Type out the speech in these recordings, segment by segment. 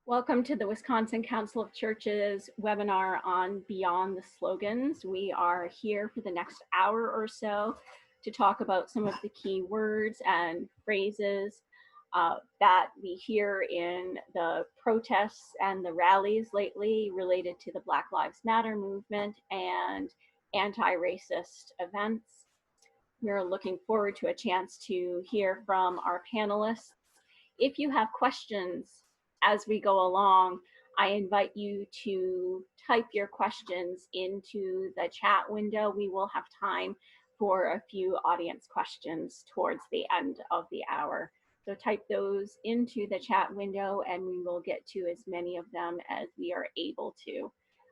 Welcome to the Wisconsin Council of Churches webinar on Beyond the Slogans. We are here for the next hour or so to talk about some of the key words and phrases that we hear in the protests and the rallies lately related to the Black Lives Matter movement and anti-racist events. We're looking forward to a chance to hear from our panelists. If you have questions as we go along, I invite you to type your questions into the chat window. We will have time for a few audience questions towards the end of the hour. So type those into the chat window and we will get to as many of them as we are able to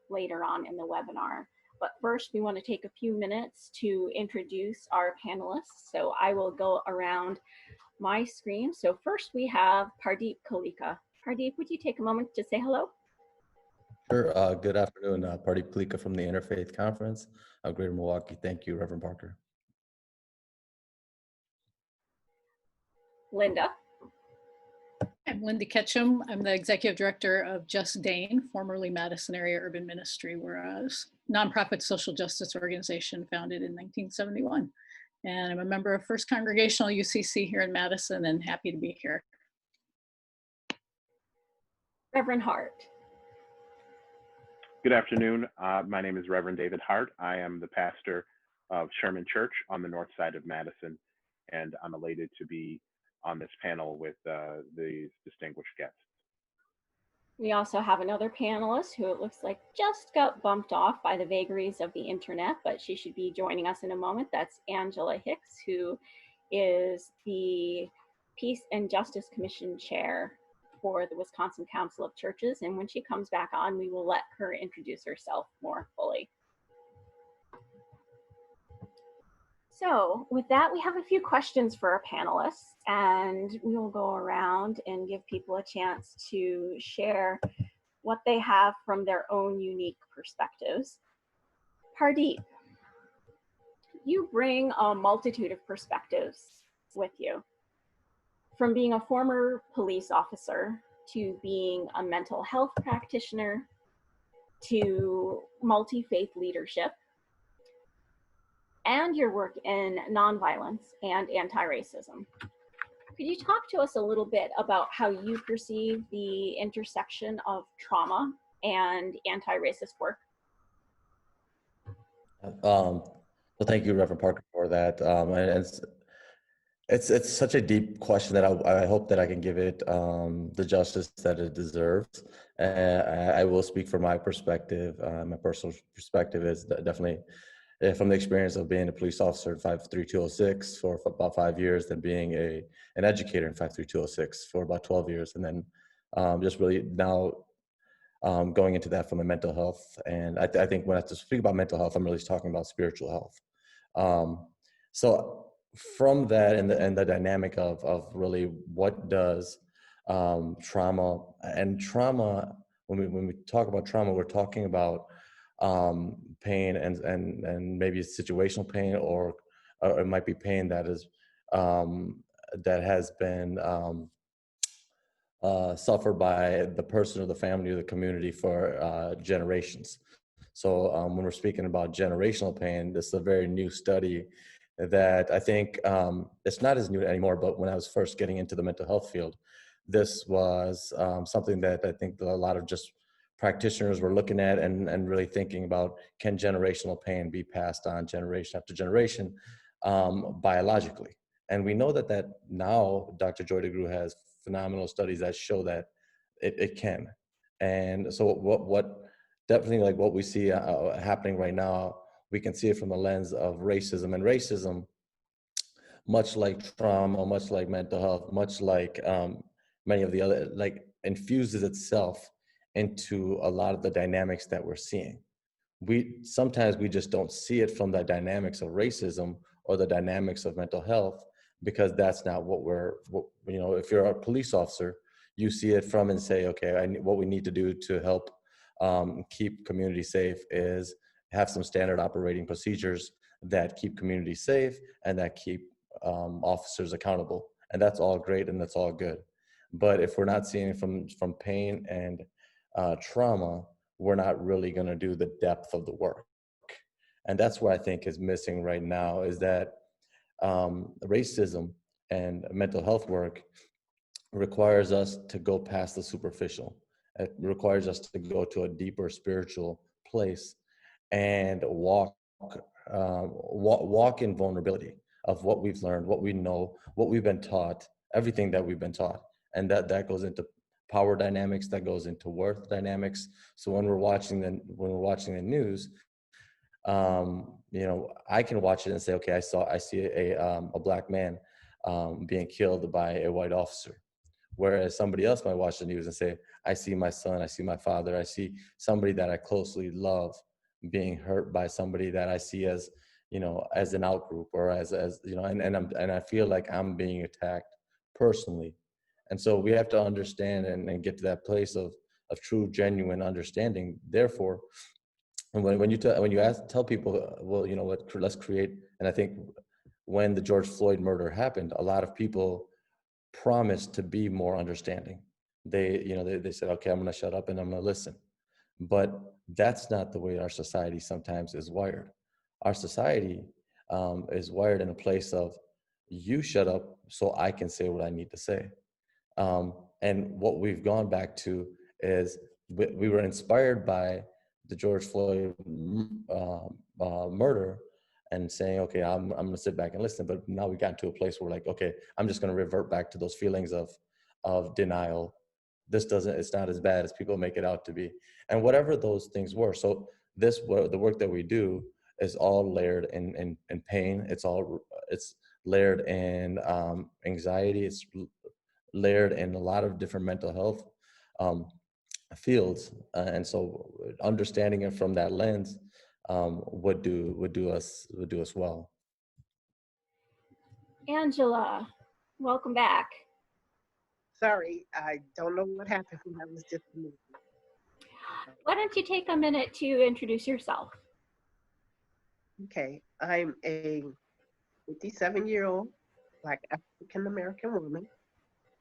later on in the webinar. But first, we want to take a few minutes to introduce our panelists. So I will go around my screen. So first we have Pardeep Kaleka. Pardeep, would you take a moment to say hello? Sure. Good afternoon. Pardeep Kaleka from the Interfaith Conference of Greater Milwaukee. Thank you, Reverend Parker. Linda. I'm Wendy Ketchum. I'm the Executive Director of Just Dane, formerly Madison Area Urban Ministry. We're a nonprofit social justice organization founded in 1971. And I'm a member of First Congregational UCC here in Madison and happy to be here. Reverend Hart. Good afternoon. My name is Reverend David Hart. I am the pastor of Sherman Church on the north side of Madison, and I'm elated to be on this panel with these distinguished guests. We also have another panelist who it looks like just got bumped off by the vagaries of the internet, but she should be joining us in a moment. That's Angela Hicks, who is the Peace and Justice Commission Chair for the Wisconsin Council of Churches. And when she comes back on, we will let her introduce herself more fully. So with that, we have a few questions for our panelists, and we will go around and give people a chance to share what they have from their own unique perspectives. Pardeep, you bring a multitude of perspectives with you. From being a former police officer to being a mental health practitioner to multi-faith leadership, and your work in nonviolence and anti-racism. Could you talk to us a little bit about how you perceive the intersection of trauma and anti-racist work? Well, thank you, Reverend Parker, for that. And it's such a deep question that I hope that I can give it the justice that it deserves. I will speak from my perspective. My personal perspective is definitely from the experience of being a police officer in 53206 for about 5 years, then being an educator in 53206 for about 12 years, and then just really now going into that from a mental health. And I think when I speak about mental health, I'm really talking about spiritual health. So from that and the dynamic of really what does trauma, when we talk about trauma, we're talking about pain and maybe it's situational pain, or it might be pain that is that has been suffered by the person or the family or the community for generations. So when we're speaking about generational pain, this is a very new study that I think it's not as new anymore, but when I was first getting into the mental health field, this was something that I think that a lot of just practitioners were looking at and really thinking about, can generational pain be passed on generation after generation biologically? And we know that now Dr. Joy DeGruy has phenomenal studies that show that it can. And so what definitely like what we see happening right now, we can see it from the lens of racism. And racism, much like trauma, much like mental health, much like many of the other, like infuses itself into a lot of the dynamics that we're seeing. Sometimes we just don't see it from the dynamics of racism or the dynamics of mental health, because that's not if you're a police officer, you see it from and say, okay, what we need to do to help keep community safe is have some standard operating procedures that keep communities safe and that keep officers accountable. And that's all great and that's all good. But if we're not seeing it from pain and trauma, we're not really going to do the depth of the work. And that's what I think is missing right now, is that racism and mental health work requires us to go past the superficial. It requires us to go to a deeper spiritual place and walk in vulnerability of what we've learned, what we know, what we've been taught, everything that we've been taught. And that goes into power dynamics, that goes into worth dynamics. So when we're watching the news, I can watch it and say, okay, I see a black man being killed by a white officer. Whereas somebody else might watch the news and say, I see my son, I see my father, I see somebody that I closely love being hurt by somebody that I see as, as an outgroup, or as and I feel like I'm being attacked personally. And so we have to understand and get to that place of true, genuine understanding. Therefore, and when you tell people, well, let's create, and I think when the George Floyd murder happened, a lot of people promised to be more understanding. They said, okay, I'm going to shut up and I'm going to listen. But that's not the way our society sometimes is wired. Our society is wired in a place of, you shut up so I can say what I need to say. And what we've gone back to is we were inspired by the George Floyd murder and saying, okay, I'm going to sit back and listen. But now we got to a place where, like, okay, I'm just going to revert back to those feelings of denial. It's not as bad as people make it out to be. And whatever those things were. So the work that we do is all layered in pain. It's layered in anxiety. It's layered in a lot of different mental health fields. And so understanding it from that lens would do us well. Angela, welcome back. Sorry, I don't know what happened when I was just moving. Why don't you take a minute to introduce yourself? Okay, I'm a 57-year-old Black African American woman.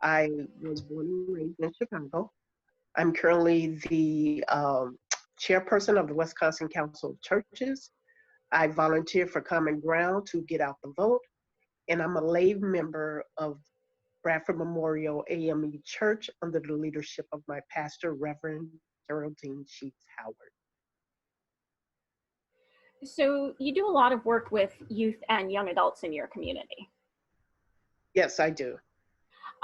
I was born and raised in Chicago. I'm currently the chairperson of the Wisconsin Council of Churches. I volunteer for Common Ground to get out the vote, and I'm a lay member of Bradford Memorial AME Church under the leadership of my pastor, Reverend Geraldine Sheets Howard. So you do a lot of work with youth and young adults in your community. Yes, I do.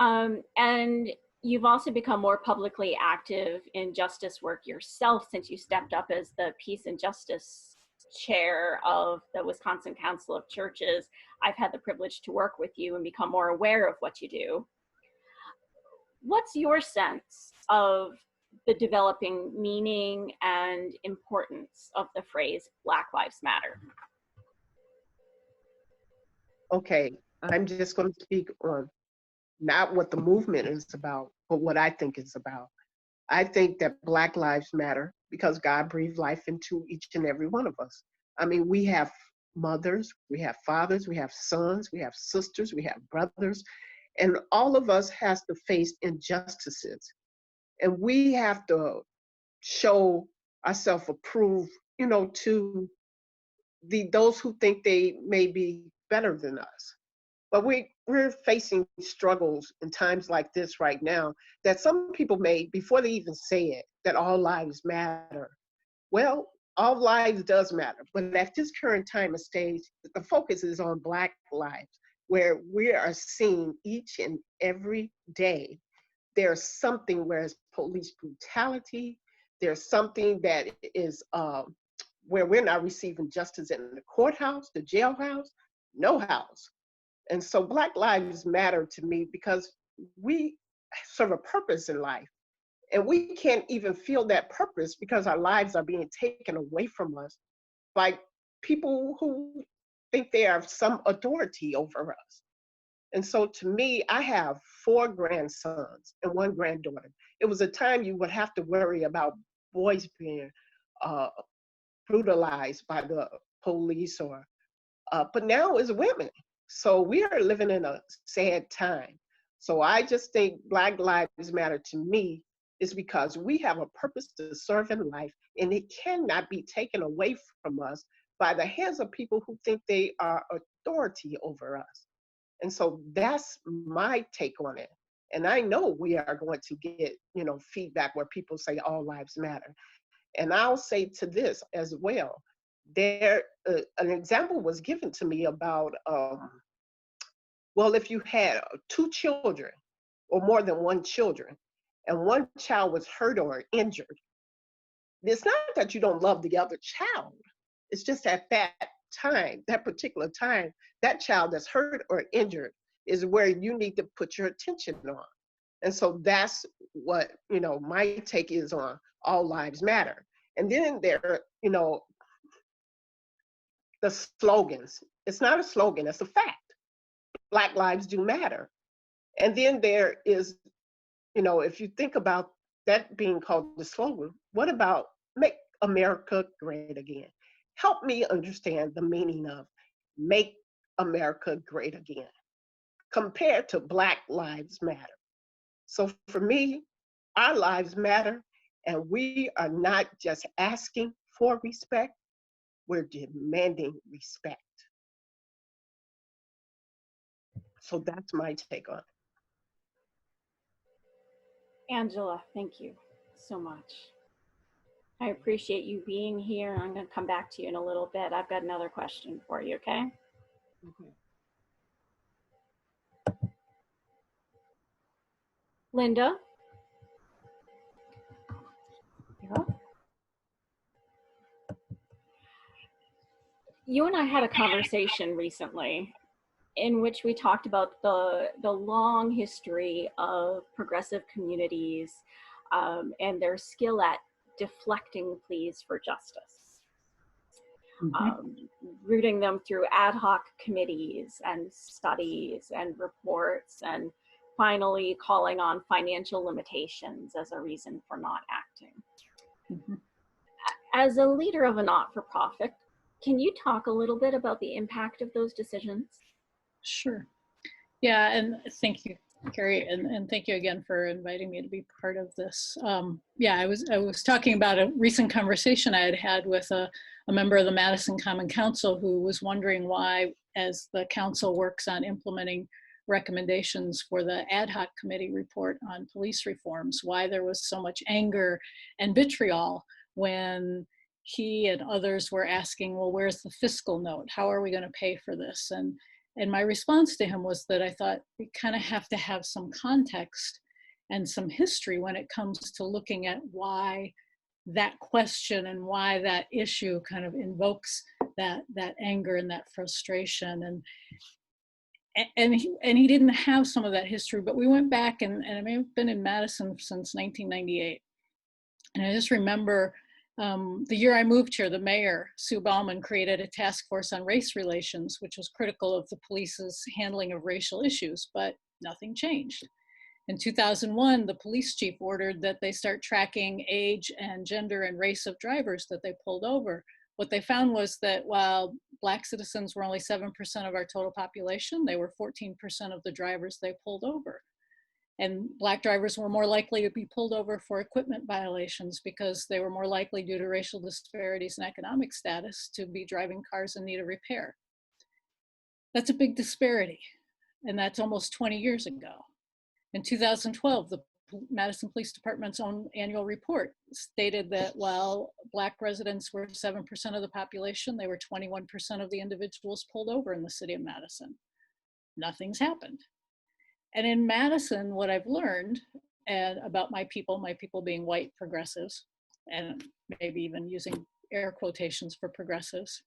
And you've also become more publicly active in justice work yourself since you stepped up as the Peace and Justice Chair of the Wisconsin Council of Churches. I've had the privilege to work with you and become more aware of what you do. What's your sense of the developing meaning and importance of the phrase Black Lives Matter? Okay, I'm just going to speak on not what the movement is about, but what I think it's about. I think that Black Lives Matter because God breathed life into each and every one of us. I mean, we have mothers, we have fathers, we have sons, we have sisters, we have brothers, and all of us has to face injustices. And we have to show ourselves approved, to those who think they may be better than us. But we're facing struggles in times like this right now that some people made before they even say it, that all lives matter. Well, all lives does matter, but at this current time and stage, the focus is on Black lives, where we are seeing each and every day there's something where it's police brutality, there's something that is where we're not receiving justice in the courthouse, the jailhouse, no house. And so Black lives matter to me because we serve a purpose in life. And we can't even feel that purpose because our lives are being taken away from us by people who think they have some authority over us. And so to me, I have 4 grandsons and 1 granddaughter. It was a time you would have to worry about boys being brutalized by the police but now it's women. So we are living in a sad time. So I just think Black Lives Matter to me is because we have a purpose to serve in life, and it cannot be taken away from us by the hands of people who think they are authority over us. And so that's my take on it. And I know we are going to get, feedback where people say all lives matter. And I'll say to this as well. There, an example was given to me about, well, if you had two children or more than one children, and one child was hurt or injured, it's not that you don't love the other child. It's just at that time, that particular time, that child that's hurt or injured is where you need to put your attention on. And so that's what, my take is on all lives matter. And then there, the slogans. It's not a slogan, it's a fact. Black lives do matter. And then there is, if you think about that being called the slogan, what about make America great again? Help me understand the meaning of make America great again compared to Black Lives Matter. So for me, our lives matter, and we are not just asking for respect, we're demanding respect. So that's my take on it. Angela, thank you so much. I appreciate you being here. I'm going to come back to you in a little bit. I've got another question for you, okay? Okay. Linda? Yeah. You and I had a conversation recently in which we talked about the long history of progressive communities and their skill at deflecting pleas for justice. Rooting them through ad hoc committees and studies and reports, and finally calling on financial limitations as a reason for not acting. As a leader of a not-for-profit, can you talk a little bit about the impact of those decisions? Sure. Yeah, and thank you, Carrie, and thank you again for inviting me to be part of this. Yeah, I was talking about a recent conversation I had had with a member of the Madison Common Council who was wondering why, as the council works on implementing recommendations for the ad hoc committee report on police reforms, why there was so much anger and vitriol when he and others were asking, well, where's the fiscal note? How are we going to pay for this? And my response to him was that I thought we kind of have to have some context and some history when it comes to looking at why that question and why that issue kind of invokes that anger and that frustration. And he didn't have some of that history, but we went back and I mean, I've been in Madison since 1998. And I just remember the year I moved here, the mayor, Sue Bauman, created a task force on race relations, which was critical of the police's handling of racial issues, but nothing changed. In 2001, the police chief ordered that they start tracking age and gender and race of drivers that they pulled over. What they found was that while Black citizens were only 7% of our total population, they were 14% of the drivers they pulled over. And Black drivers were more likely to be pulled over for equipment violations because they were more likely, due to racial disparities in economic status, to be driving cars in need of repair. That's a big disparity, and that's almost 20 years ago. In 2012, the Madison Police Department's own annual report stated that while Black residents were 7% of the population, they were 21% of the individuals pulled over in the city of Madison. Nothing's happened. And in Madison, what I've learned about my people being white progressives, and maybe even using air quotations for progressives,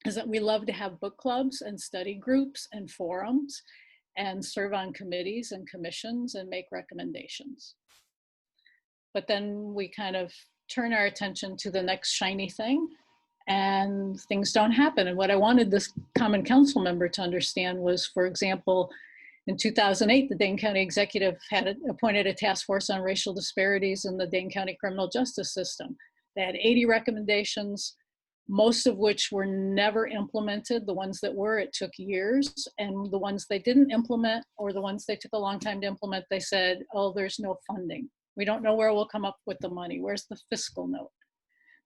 is that we love to have book clubs and study groups and forums and serve on committees and commissions and make recommendations. But then we kind of turn our attention to the next shiny thing and things don't happen. And what I wanted this Common Council member to understand was, for example, in 2008, the Dane County Executive had appointed a task force on racial disparities in the Dane County criminal justice system. They had 80 recommendations. most of which were never implemented. The ones that were, it took years. And the ones they didn't implement, or the ones they took a long time to implement, they said, oh, there's no funding. We don't know where we'll come up with the money. Where's the fiscal note?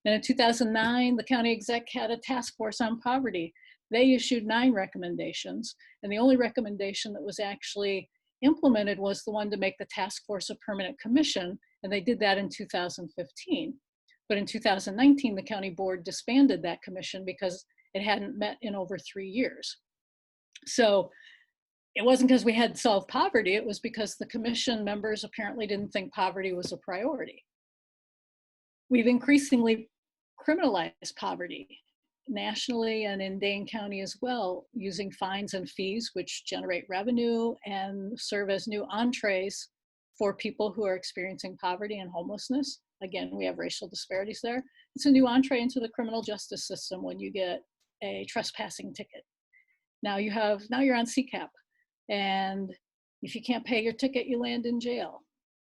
And in 2009, the county exec had a task force on poverty. They issued 9 recommendations. And the only recommendation that was actually implemented was the one to make the task force a permanent commission. And they did that in 2015. But in 2019, the county board disbanded that commission because it hadn't met in over 3 years. So it wasn't because we had solved poverty, it was because the commission members apparently didn't think poverty was a priority. We've increasingly criminalized poverty nationally and in Dane County as well, using fines and fees, which generate revenue and serve as new entrees for people who are experiencing poverty and homelessness. Again, we have racial disparities there. It's a new entree into the criminal justice system when you get a trespassing ticket. Now you're on CCAP, and if you can't pay your ticket, you land in jail.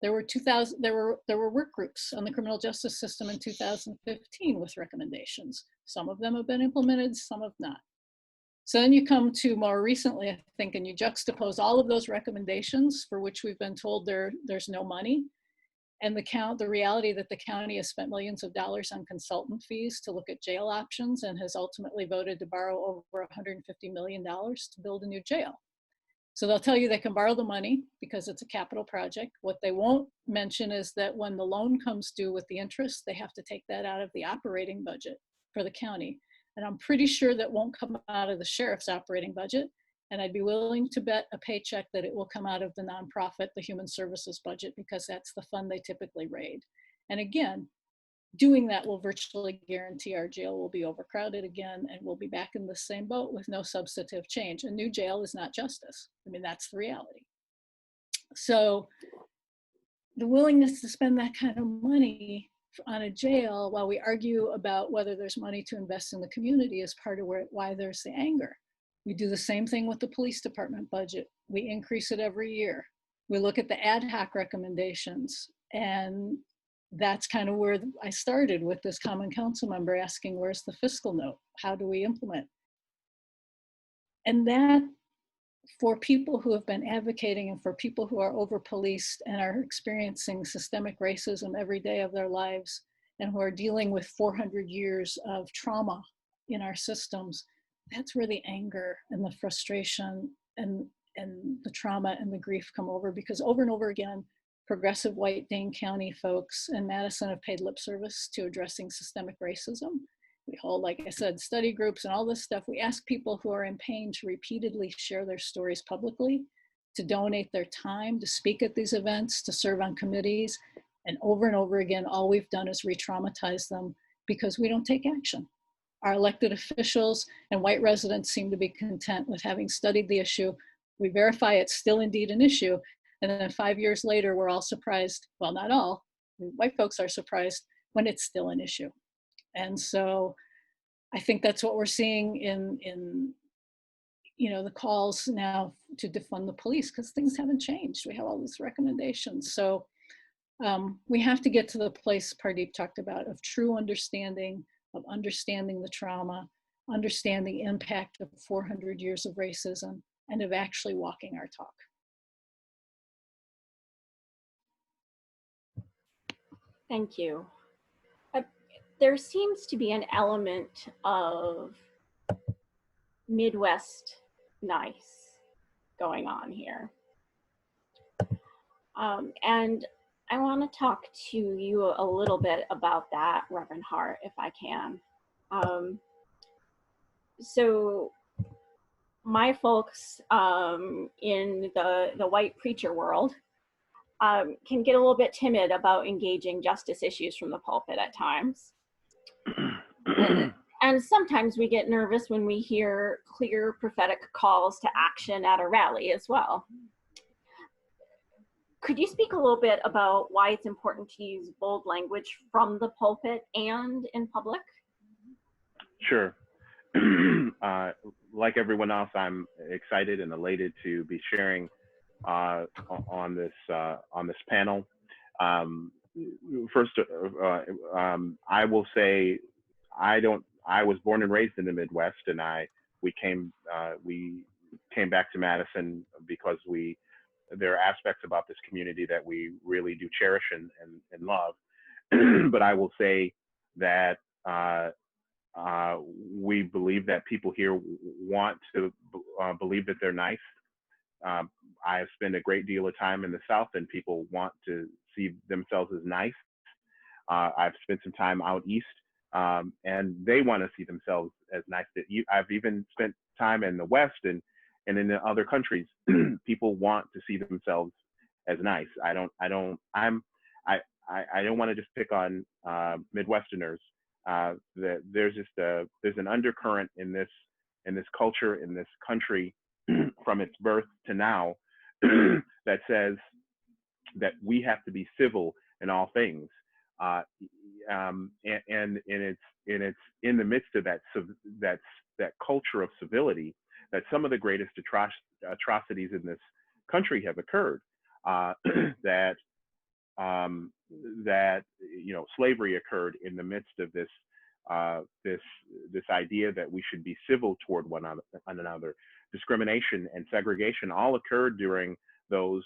There were work groups on the criminal justice system in 2015 with recommendations. Some of them have been implemented, some have not. So then you come to more recently, I think, and you juxtapose all of those recommendations for which we've been told there's no money, and the reality that the county has spent millions of dollars on consultant fees to look at jail options and has ultimately voted to borrow over $150 million to build a new jail. So they'll tell you they can borrow the money because it's a capital project. What they won't mention is that when the loan comes due with the interest, they have to take that out of the operating budget for the county. And I'm pretty sure that won't come out of the sheriff's operating budget. And I'd be willing to bet a paycheck that it will come out of the nonprofit, the human services budget, because that's the fund they typically raid. And again, doing that will virtually guarantee our jail will be overcrowded again, and we'll be back in the same boat with no substantive change. A new jail is not justice. I mean, that's the reality. So the willingness to spend that kind of money on a jail while we argue about whether there's money to invest in the community is part of why there's the anger. We do the same thing with the police department budget. We increase it every year. We look at the ad hoc recommendations, and that's kind of where I started with this common council member asking, where's the fiscal note? How do we implement? And that, for people who have been advocating and for people who are over-policed and are experiencing systemic racism every day of their lives and who are dealing with 400 years of trauma in our systems, that's where the anger and the frustration and the trauma and the grief come over, because over and over again, progressive white Dane County folks in Madison have paid lip service to addressing systemic racism. We hold, like I said, study groups and all this stuff. We ask people who are in pain to repeatedly share their stories publicly, to donate their time, to speak at these events, to serve on committees. And over again, all we've done is re-traumatize them because we don't take action. Our elected officials and white residents seem to be content with having studied the issue. We verify it's still indeed an issue. And then 5 years later, we're all surprised. Well, not all. White folks are surprised when it's still an issue. And so I think that's what we're seeing in the calls now to defund the police, because things haven't changed. We have all these recommendations. So we have to get to the place Pardeep talked about of true understanding, of understanding the trauma, understanding the impact of 400 years of racism, and of actually walking our talk. Thank you. There seems to be an element of Midwest nice going on here. And I want to talk to you a little bit about that, Reverend Hart, if I can. So my folks in the white preacher world can get a little bit timid about engaging justice issues from the pulpit at times. And sometimes we get nervous when we hear clear prophetic calls to action at a rally as well. Could you speak a little bit about why it's important to use bold language from the pulpit and in public? Sure. Like everyone else, I'm excited and elated to be sharing on this panel. First, I will say I I was born and raised in the Midwest, and we came back to Madison because there are aspects about this community that we really do cherish and love. But I will say that we believe that people here want to believe that they're nice. I have spent a great deal of time in the South, and people want to see themselves as nice. I've spent some time out east, and they want to see themselves as nice. I've even spent time in the West and in the other countries. People want to see themselves as nice. I don't want to just pick on Midwesterners. There's an undercurrent in this culture, in this country, from its birth to now, that says that we have to be civil in all things, and it's in the midst of that culture of civility that some of the greatest atrocities in this country have occurred. That slavery occurred in the midst of this idea that we should be civil toward one another. Discrimination and segregation all occurred during those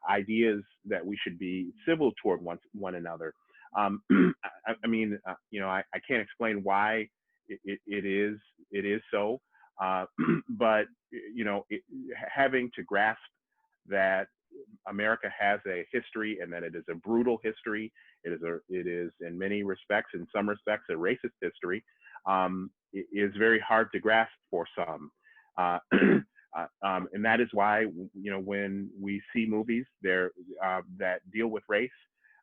ideas that we should be civil toward one another. I can't explain why it is so, but having to grasp that America has a history, and that it is a brutal history. It is in many respects, in some respects, a racist history. It is very hard to grasp for some, and that is why when we see movies there that deal with race,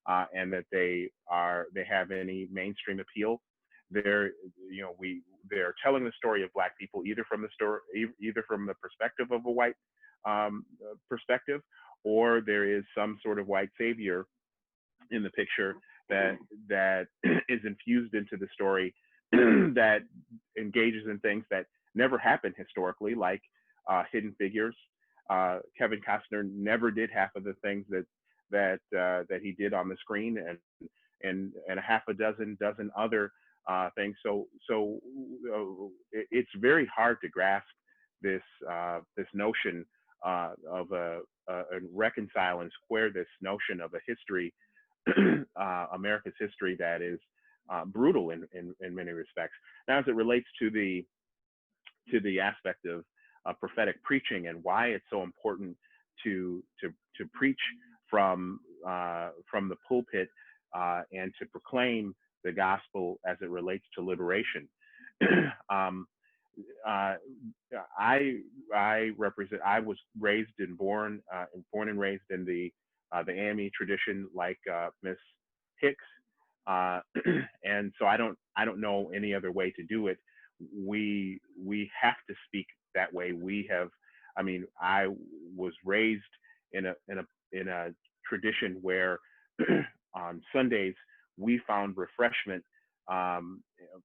and that they have any mainstream appeal, they're telling the story of Black people either from the perspective of a white perspective, or there is some sort of white savior in the picture that is infused into the story, that engages in things that never happened historically, like hidden figures. Kevin Costner never did half of the things that he did on the screen, and a half a dozen other things. So it's very hard to grasp this notion of and reconcile and square this notion of a history, America's history, that is brutal in many respects. Now, as it relates to the aspect of prophetic preaching and why it's so important to preach from the pulpit and to proclaim the gospel as it relates to liberation. I was raised and born and raised in the AME tradition, like Miss Hicks, and so I don't know any other way to do it. We have to speak that way. I was raised in a tradition where on Sundays we found refreshment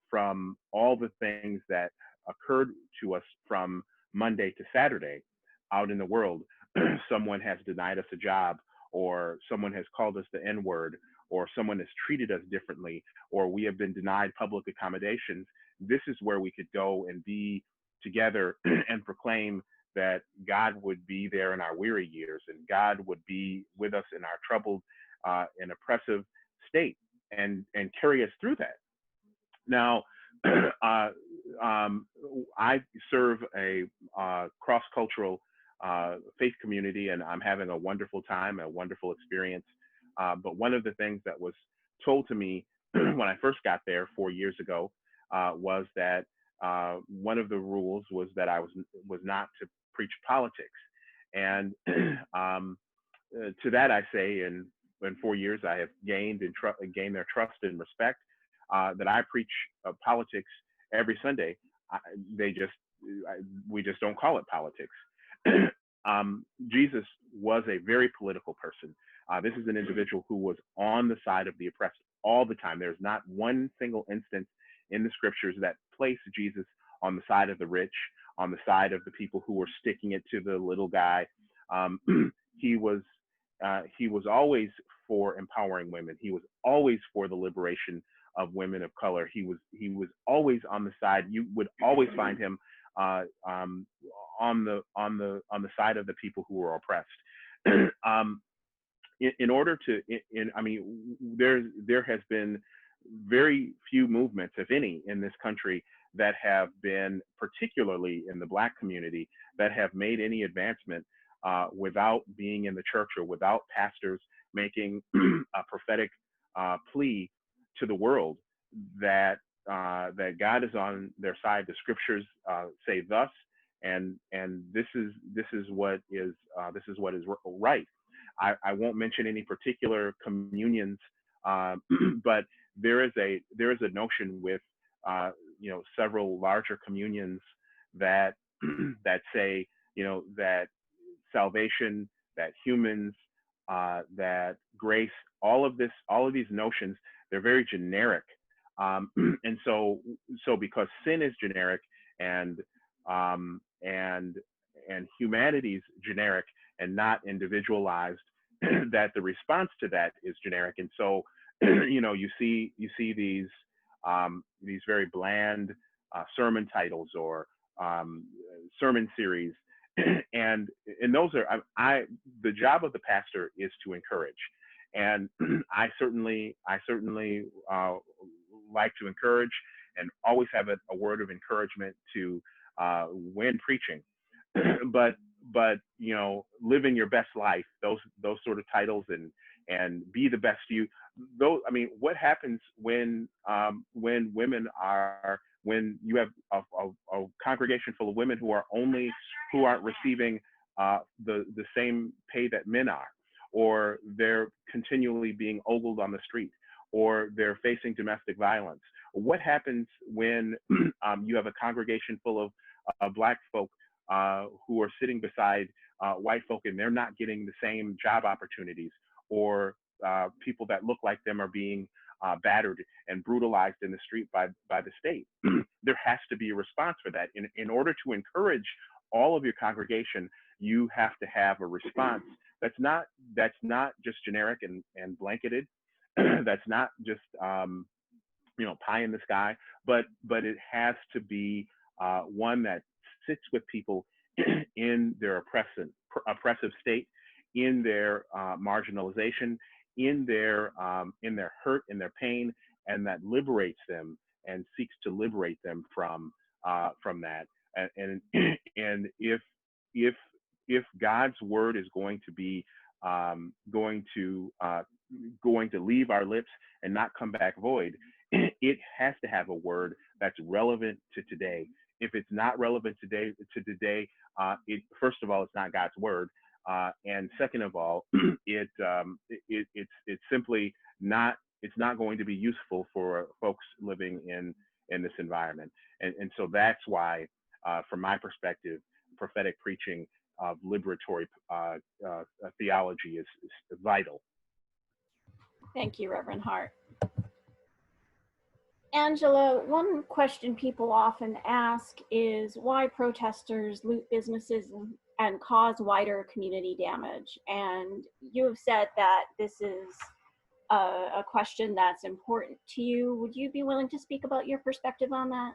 from all the things that occurred to us from Monday to Saturday out in the world. Someone has denied us a job, or someone has called us the N-word, or someone has treated us differently, or we have been denied public accommodations. This is where we could go and be together and proclaim that God would be there in our weary years, and God would be with us in our troubled and oppressive state, and carry us through that. Now, I serve a cross-cultural faith community, and I'm having a wonderful time, a wonderful experience. But one of the things that was told to me when I first got there 4 years ago was that one of the rules was that I was not to preach politics. And to that I say, in 4 years, I have gained their trust and respect. That I preach politics every Sunday. We just don't call it politics. Jesus was a very political person. This is an individual who was on the side of the oppressed all the time. There's not one single instance in the scriptures that place Jesus on the side of the rich, on the side of the people who were sticking it to the little guy. He was always for empowering women. He was always for the liberation women of color. He was always on the side. You would always find him on the side of the people who were oppressed. In order to, I mean, there has been very few movements, if any, in this country that have been, particularly in the Black community, that have made any advancement without being in the church or without pastors making a prophetic plea to the world that that God is on their side. The scriptures say thus, and this is what is right. I won't mention any particular communions, but there is a notion with several larger communions that that say that salvation, that humans, that grace, all of these notions, they're very generic, and so because sin is generic and humanity's generic and not individualized, that the response to that is generic. And so you see these very bland sermon titles or sermon series, and those are the job of the pastor is to encourage, and I certainly like to encourage and always have a word of encouragement to when preaching, but living your best life, those sort of titles, and be the best you. Those, I mean, what happens when women are, when you have a congregation full of women who aren't receiving the same pay that men are, or they're continually being ogled on the street, or they're facing domestic violence? What happens when you have a congregation full of Black folk who are sitting beside white folk and they're not getting the same job opportunities, or people that look like them are being battered and brutalized in the street by the state? There has to be a response for that. In order to encourage all of your congregation, you have to have a response that's not just generic and blanketed. That's not just pie in the sky, but it has to be one that sits with people in their oppressive state, in their marginalization, in their hurt, in their pain, and that liberates them and seeks to liberate them from that. And if God's word is going to be going to leave our lips and not come back void, it has to have a word that's relevant to today. If it's not relevant to today, first of all, it's not God's word, and second of all, it's simply not. It's not going to be useful for folks living in this environment. And so that's why, from my perspective, prophetic preaching of liberatory theology is vital. Thank you, Reverend Hart. Angela, one question people often ask is why protesters loot businesses and cause wider community damage. And you have said that this is a question that's important to you. Would you be willing to speak about your perspective on that?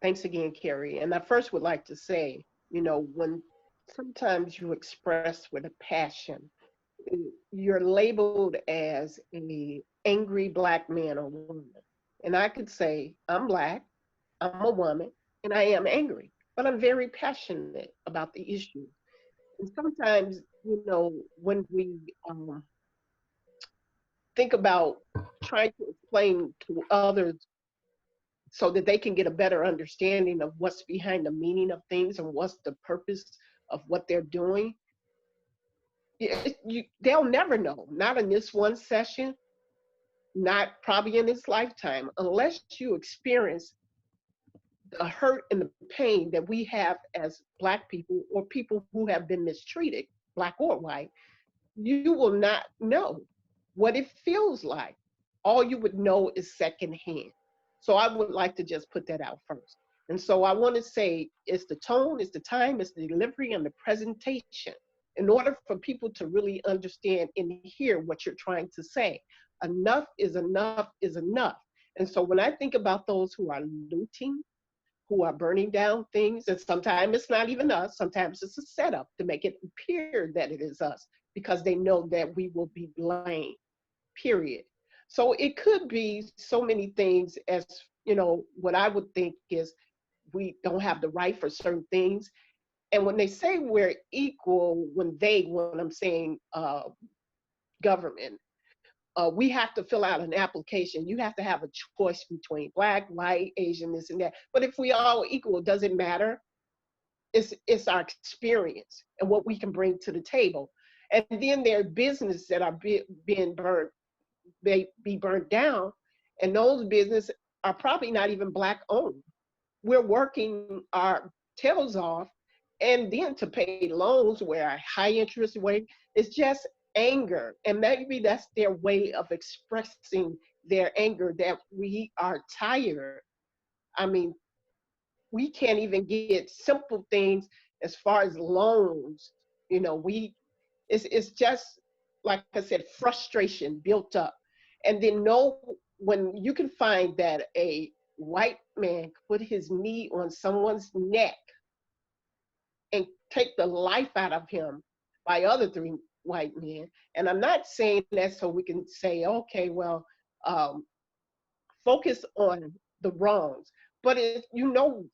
Thanks again, Carrie. And I first would like to say, when sometimes you express with a passion, you're labeled as an angry Black man or woman. And I could say, I'm Black, I'm a woman, and I am angry, but I'm very passionate about the issue. And sometimes, when we think about trying to explain to others so that they can get a better understanding of what's behind the meaning of things and what's the purpose of what they're doing, they'll never know, not in this one session, not probably in this lifetime, unless you experience the hurt and the pain that we have as Black people or people who have been mistreated, Black or white. You will not know what it feels like. All you would know is secondhand. So I would like to just put that out first. And so I want to say it's the tone, it's the time, it's the delivery, and the presentation in order for people to really understand and hear what you're trying to say. enough is enough is enough. And so when I think about those who are looting, who are burning down things, and sometimes it's not even us, sometimes it's a setup to make it appear that it is us because they know that we will be blamed, period. So it could be so many things as, what I would think is we don't have the right for certain things. And when they say we're equal, when I'm saying government, we have to fill out an application. You have to have a choice between black, white, Asian, this and that. But if we all equal, does it matter? It's our experience and what we can bring to the table. And then there are businesses that are being burned, may be burnt down, and those businesses are probably not even black owned. We're working our tails off, and then to pay loans where a high interest rate is just anger. And maybe that's their way of expressing their anger, that we are tired. I mean, we can't even get simple things as far as loans. It's just, like I said, frustration built up. And then when you can find that a white man put his knee on someone's neck and take the life out of him by other three white men. And I'm not saying that so we can say, okay, well, focus on the wrongs. But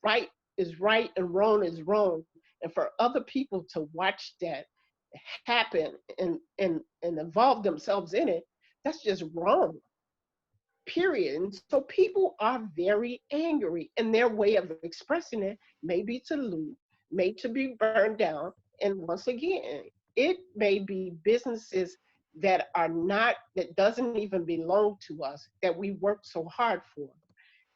right is right and wrong is wrong. And for other people to watch that happen and involve themselves in it, that's just wrong. Period. And so people are very angry, and their way of expressing it may be to loot, may to be burned down. And once again, it may be businesses that doesn't even belong to us, that we work so hard for.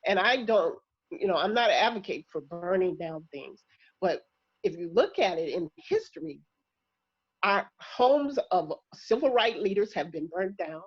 And I'm not an advocate for burning down things, but if you look at it in history, our homes of civil rights leaders have been burned down.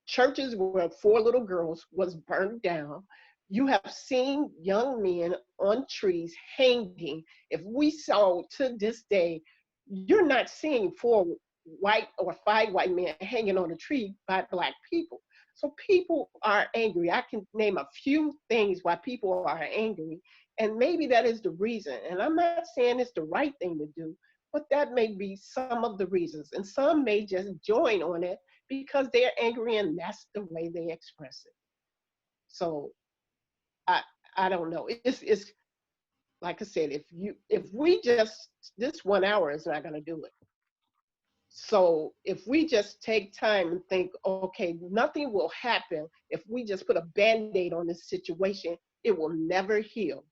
Churches where 4 little girls was burned down. You have seen young men on trees hanging. If we saw to this day, you're not seeing 4 white or 5 white men hanging on a tree by black people. So people are angry. I can name a few things why people are angry, and maybe that is the reason. And I'm not saying it's the right thing to do, but that may be some of the reasons. And some may just join on it because they're angry and that's the way they express it. So I don't know. It's like I said, this 1 hour is not going to do it. So if we just take time and think, okay, nothing will happen if we just put a Band-Aid on this situation, it will never heal.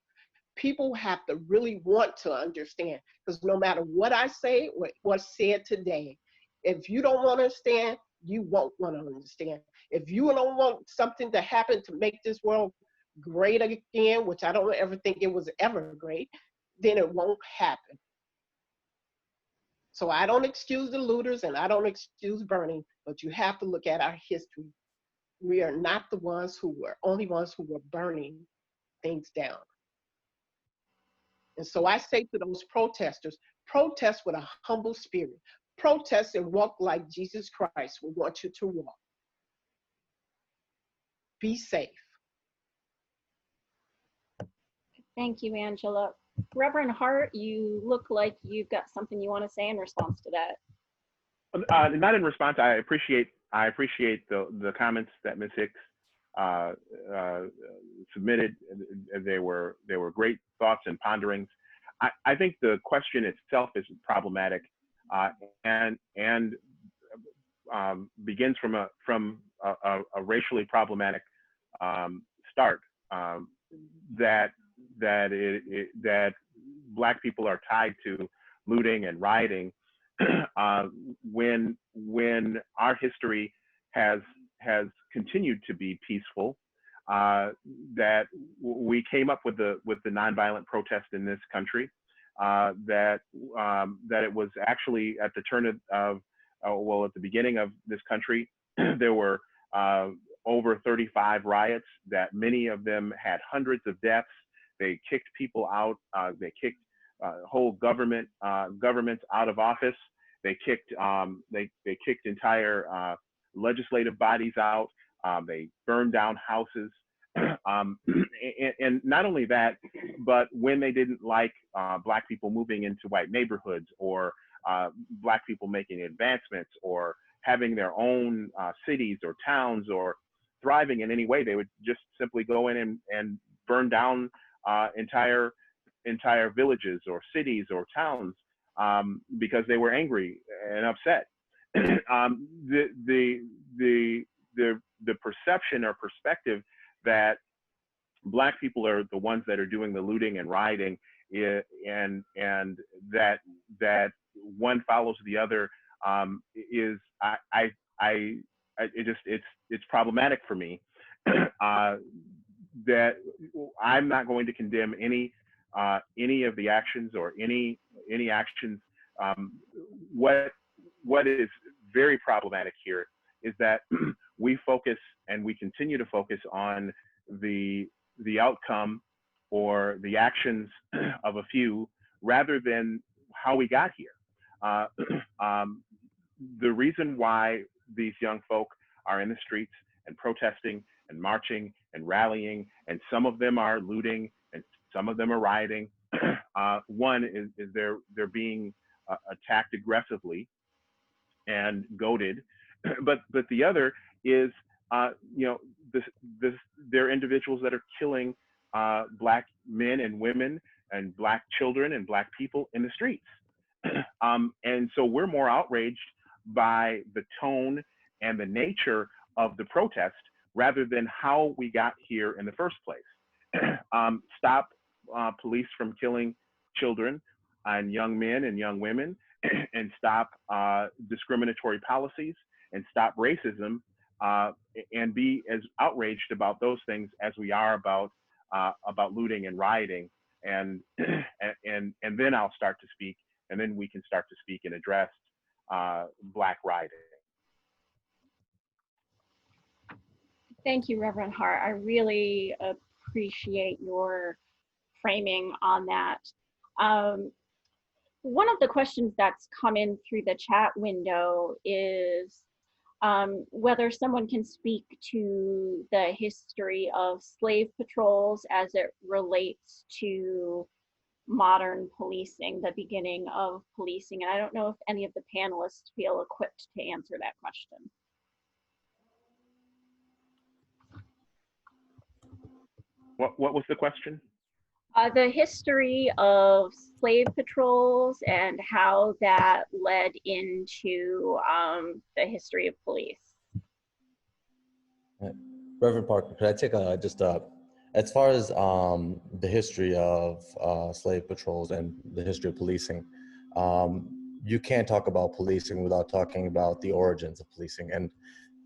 People have to really want to understand, because no matter what I say, what's said today, if you don't want to understand, you won't want to understand. If you don't want something to happen to make this world great again, which I don't ever think it was ever great, then it won't happen. So I don't excuse the looters and I don't excuse burning, but you have to look at our history. We are not the only ones who were burning things down. And so I say to those protesters, protest with a humble spirit. Protest and walk like Jesus Christ would want you to walk. Be safe. Thank you, Angela. Reverend Hart, you look like you've got something you want to say in response to that. Not in response. I appreciate the comments that Ms. Hicks submitted. They were great thoughts and ponderings. I think the question itself is problematic and begins from a racially problematic start. That Black people are tied to looting and rioting when our history has continued to be peaceful. That we came up with the nonviolent protest in this country. That it was actually at the turn of at the beginning of this country, there were over 35 riots. That many of them had hundreds of deaths. They kicked people out. They kicked whole governments out of office. They kicked entire legislative bodies out. They burned down houses. And not only that, but when they didn't like Black people moving into white neighborhoods, or Black people making advancements, or having their own cities or towns, or thriving in any way, they would just simply go in and burn down entire villages or cities or towns, because they were angry and upset. The perception or perspective that Black people are the ones that are doing the looting and rioting, and that one follows the other, is it's problematic for me. That I'm not going to condemn any of the actions, or any actions. What is very problematic here is that we focus, and we continue to focus, on the outcome or the actions of a few, rather than how we got here. The reason why these young folk are in the streets and protesting and marching and rallying, and some of them are looting and some of them are rioting. One is they're being attacked aggressively and goaded, but the other is they're individuals that are killing Black men and women and Black children and Black people in the streets. And so we're more outraged by the tone and the nature of the protest, rather than how we got here in the first place. Stop police from killing children and young men and young women, and stop discriminatory policies, and stop racism, and be as outraged about those things as we are about looting and rioting. And then I'll start to speak, and then we can start to speak and address Black rioting. Thank you, Reverend Hart. I really appreciate your framing on that. One of the questions that's come in through the chat window is whether someone can speak to the history of slave patrols as it relates to modern policing, the beginning of policing. And I don't know if any of the panelists feel equipped to answer that question. What was the question? The history of slave patrols and how that led into the history of police. Reverend Parker, could I take as far as the history of slave patrols and the history of policing, you can't talk about policing without talking about the origins of policing and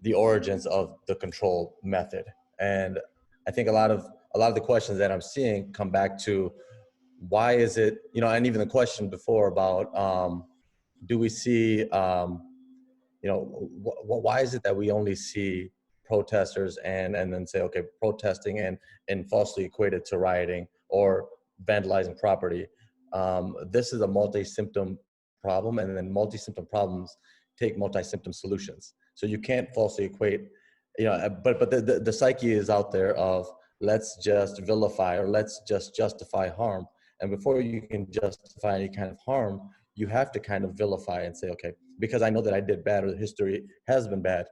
the origins of the control method. And I think a lot of the questions that I'm seeing come back to why is it, and even the question before about do we see, why is it that we only see protesters and then say, okay, protesting and falsely equated to rioting or vandalizing property. This is a multi-symptom problem, and then multi-symptom problems take multi-symptom solutions. So you can't falsely equate, but the psyche is out there of let's just vilify or let's just justify harm. And before you can justify any kind of harm, you have to kind of vilify and say, okay, because I know that I did bad or the history has been bad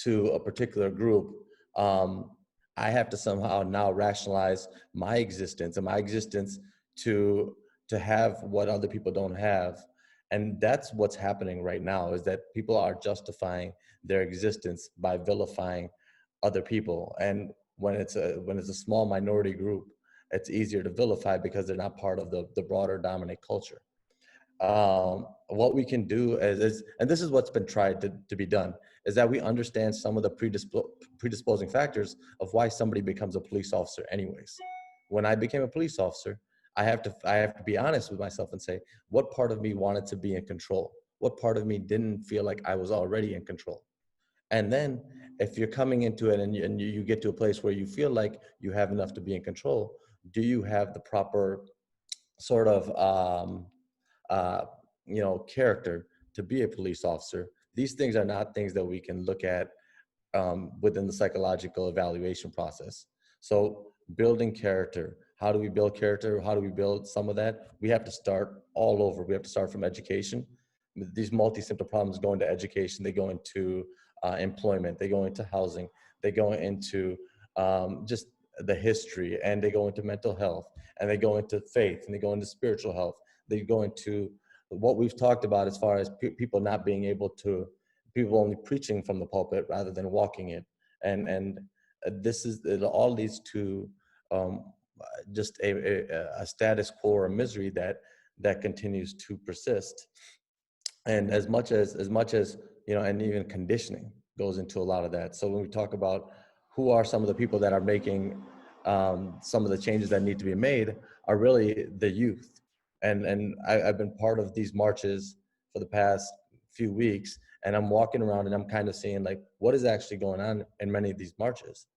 to a particular group, I have to somehow now rationalize my existence and my existence to have what other people don't have. And that's what's happening right now, is that people are justifying their existence by vilifying other people. And when it's a small minority group, it's easier to vilify because they're not part of the broader dominant culture. What we can do is, and this is what's been tried to be done, is that we understand some of the predisposing factors of why somebody becomes a police officer anyways. When I became a police officer, I have to be honest with myself and say, what part of me wanted to be in control? What part of me didn't feel like I was already in control? And then if you're coming into it and you get to a place where you feel like you have enough to be in control, do you have the proper sort of character to be a police officer? These things are not things that we can look at within the psychological evaluation process. So building character, how do we build character? How do we build some of that? We have to start all over. We have to start from education. These multi-symptom problems go into education, they go into employment, they go into housing, they go into just the history, and they go into mental health, and they go into faith, and they go into spiritual health. They go into what we've talked about as far as people not being able to, people only preaching from the pulpit rather than walking it. And this is, it all leads to just a status quo or a misery that continues to persist. And as much as you know, and even conditioning goes into a lot of that. So when we talk about who are some of the people that are making some of the changes that need to be made, are really the youth. And I've been part of these marches for the past few weeks, and I'm walking around and I'm kind of seeing like what is actually going on in many of these marches.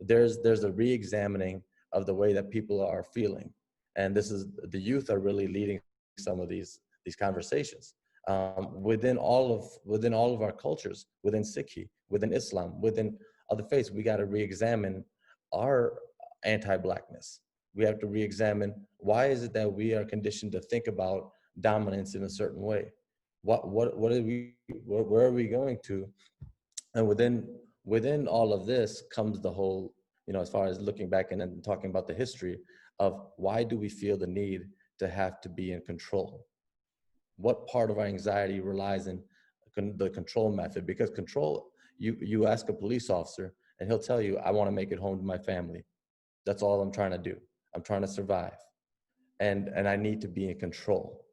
There's a re-examining of the way that people are feeling, and this is, the youth are really leading some of these conversations. Within all of our cultures, within Sikhi, within Islam, within other faiths, we got to re-examine our anti-Blackness. We have to re-examine, why is it that we are conditioned to think about dominance in a certain way? What are we, where are we going to? And within all of this comes the whole, you know, as far as looking back and then talking about the history of why do we feel the need to have to be in control? What part of our anxiety relies in the control method? Because control, you ask a police officer and he'll tell you, I want to make it home to my family. That's all I'm trying to do. I'm trying to survive. And I need to be in control.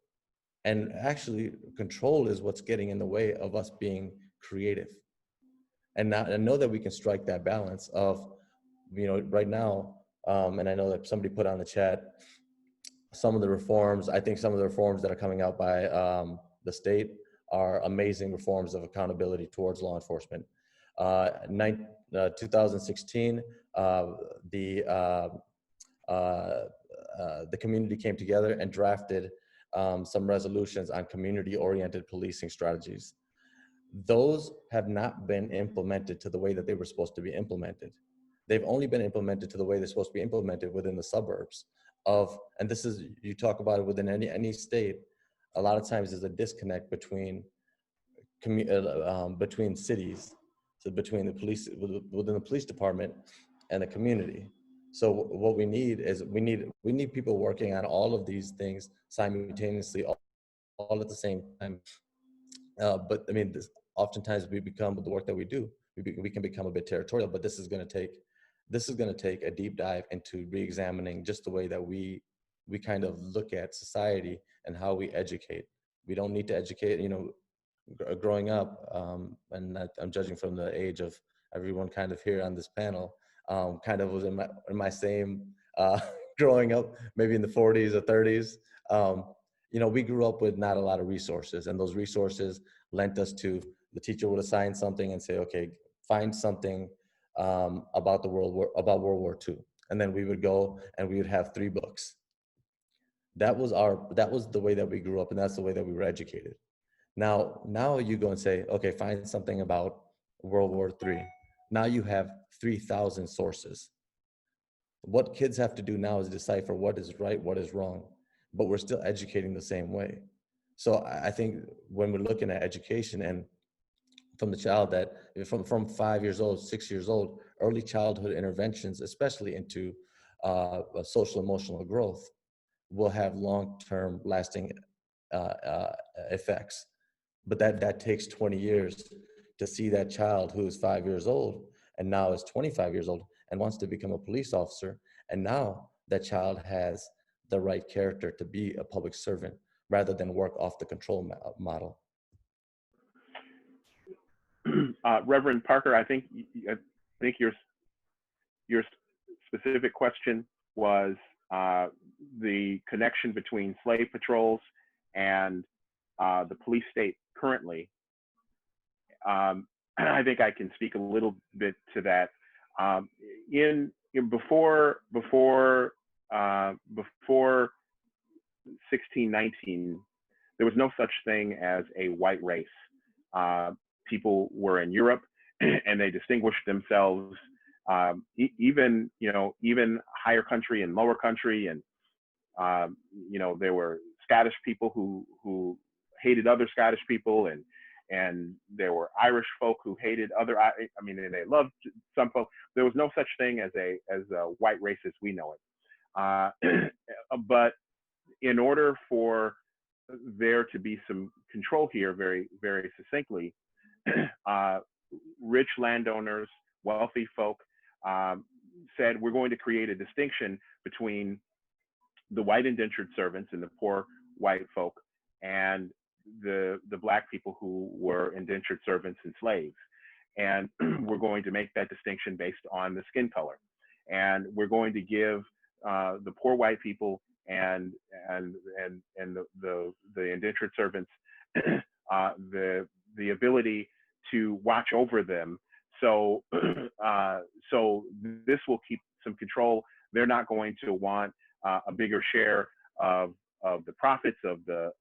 And actually, control is what's getting in the way of us being creative. And now, I know that we can strike that balance of, you know, right now, and I know that somebody put on the chat, some of the reforms, I think some of the reforms that are coming out by the state are amazing reforms of accountability towards law enforcement. 2016, the community came together and drafted some resolutions on community-oriented policing strategies. Those have not been implemented to the way that they were supposed to be implemented. They've only been implemented to the way they're supposed to be implemented within the suburbs of, and this is, you talk about it within any state, a lot of times there's a disconnect between cities, so between the police, within the police department and the community. So what we need is, we need people working on all of these things simultaneously, all at the same time. But I mean, oftentimes we become, with the work that we do, we can become a bit territorial, but this is going to take a deep dive into re-examining just the way that we kind of look at society and how we educate. We don't need to educate, you know, growing up, and I'm judging from the age of everyone kind of here on this panel, kind of was in my same growing up, maybe in the 40s or 30s. You know, we grew up with not a lot of resources, and those resources lent us to, the teacher would assign something and say, okay, find something about World War II. And then we would go and we would have 3 books. That was the way that we grew up, and that's the way that we were educated. Now you go and say, okay, find something about World War III. Now you have 3,000 sources. What kids have to do now is decipher what is right, what is wrong, but we're still educating the same way. So I think when we're looking at education, and from the child that, from 5 years old, 6 years old, early childhood interventions, especially into social emotional growth, will have long-term lasting effects. But that takes 20 years to see that child who is 5 years old and now is 25 years old and wants to become a police officer. And now that child has the right character to be a public servant rather than work off the control model. Reverend Parker, I think your specific question was the connection between slave patrols and the police state currently. I think I can speak a little bit to that. Before 1619, there was no such thing as a white race. People were in Europe, and they distinguished themselves, even higher country and lower country, and there were Scottish people who hated other Scottish people, and there were Irish folk who hated other. And they loved some folk. There was no such thing as a white race as we know it. But in order for there to be some control here, very, very succinctly, rich landowners, wealthy folk said, we're going to create a distinction between the white indentured servants and the poor white folk and the black people who were indentured servants and slaves. And we're going to make that distinction based on the skin color. And we're going to give the poor white people and the indentured servants the ability to watch over them. So so this will keep some control. They're not going to want a bigger share of the profits of the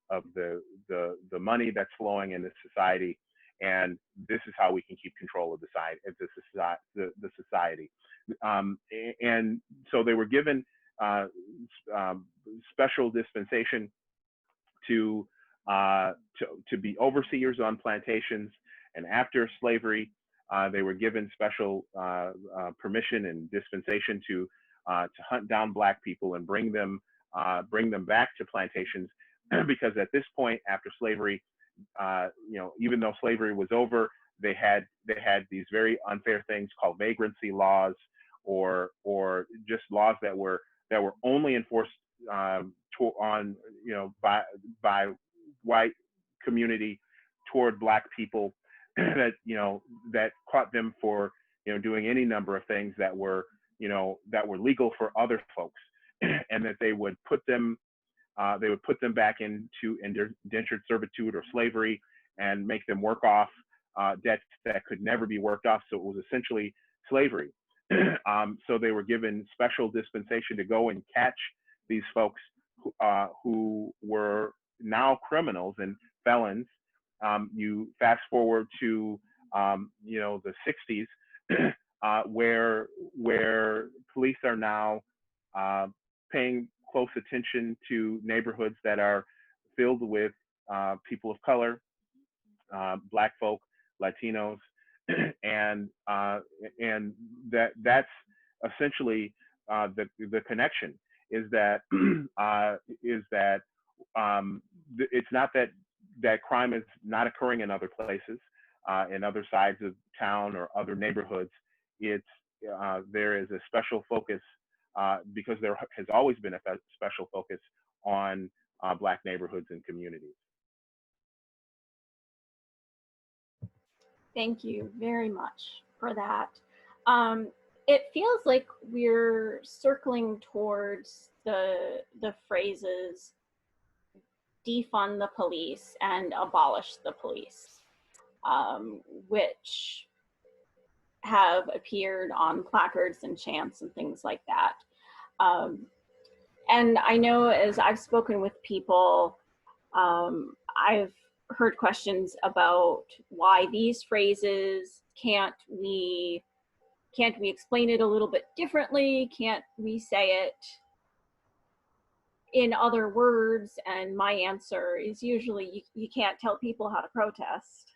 money that's flowing in this society, and this is how we can keep control of the society. And so they were given special dispensation to be overseers on plantations, and after slavery, they were given special permission and dispensation to hunt down black people and bring them back to plantations, because at this point, after slavery, even though slavery was over, they had these very unfair things called vagrancy laws, or just laws that were only enforced by white community toward black people, that caught them for doing any number of things that were legal for other folks, and that they would put them back into indentured servitude or slavery and make them work off debts that could never be worked off. So it was essentially slavery. So they were given special dispensation to go and catch these folks who were now criminals and felons. You fast forward to the 60s, where police are now paying close attention to neighborhoods that are filled with people of color, black folk, Latinos, and that's essentially the connection, is that it's not that crime is not occurring in other places, in other sides of town or other neighborhoods. It's there is a special focus, because there has always been a special focus on Black neighborhoods and communities. Thank you very much for that. It feels like we're circling towards the phrases defund the police and abolish the police, which have appeared on placards and chants and things like that. And I know, as I've spoken with people, I've heard questions about why these phrases, can't we explain it a little bit differently? Can't we say it in other words? And my answer is usually you can't tell people how to protest.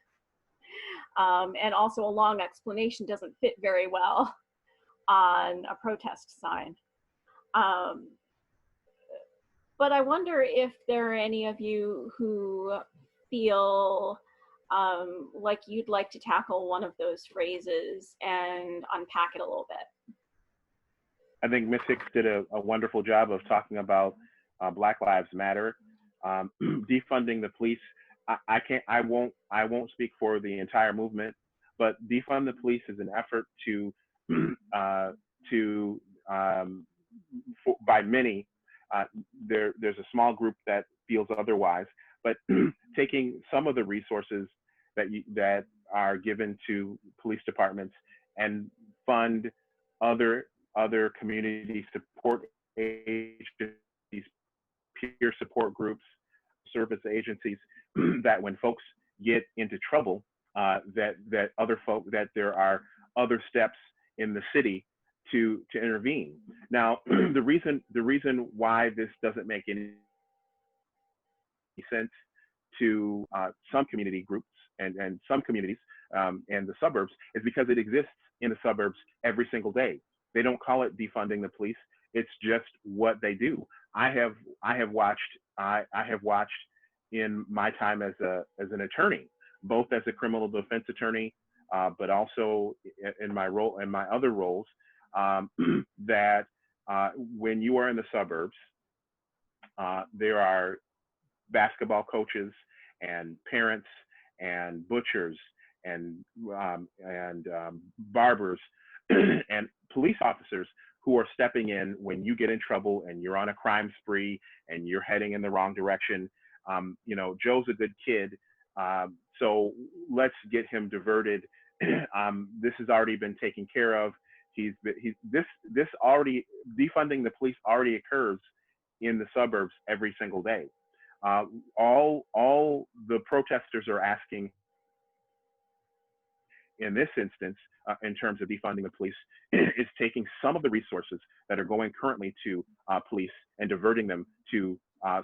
And also a long explanation doesn't fit very well on a protest sign. But I wonder if there are any of you who feel like you'd like to tackle one of those phrases and unpack it a little bit. I think Ms. Hicks did a wonderful job of talking about Black Lives Matter, defunding the police. I won't speak for the entire movement, but defund the police is an effort by many. There's a small group that feels otherwise, but taking some of the resources that are given to police departments and fund other community support agencies, peer support groups, service agencies, that when folks get into trouble, that other folk, that there are other steps in the city to intervene. Now, the reason why this doesn't make any sense to some community groups and some communities and the suburbs is because it exists in the suburbs every single day. They don't call it defunding the police. It's just what they do. I have watched in my time as an attorney, both as a criminal defense attorney, but also in my other roles, that when you are in the suburbs, there are basketball coaches and parents and butchers and barbers and police officers who are stepping in when you get in trouble and you're on a crime spree and you're heading in the wrong direction. Joe's a good kid, so let's get him diverted. This has already been taken care of. This already, defunding the police already occurs in the suburbs every single day. All the protesters are asking in this instance, in terms of defunding the police, is taking some of the resources that are going currently to police and diverting them to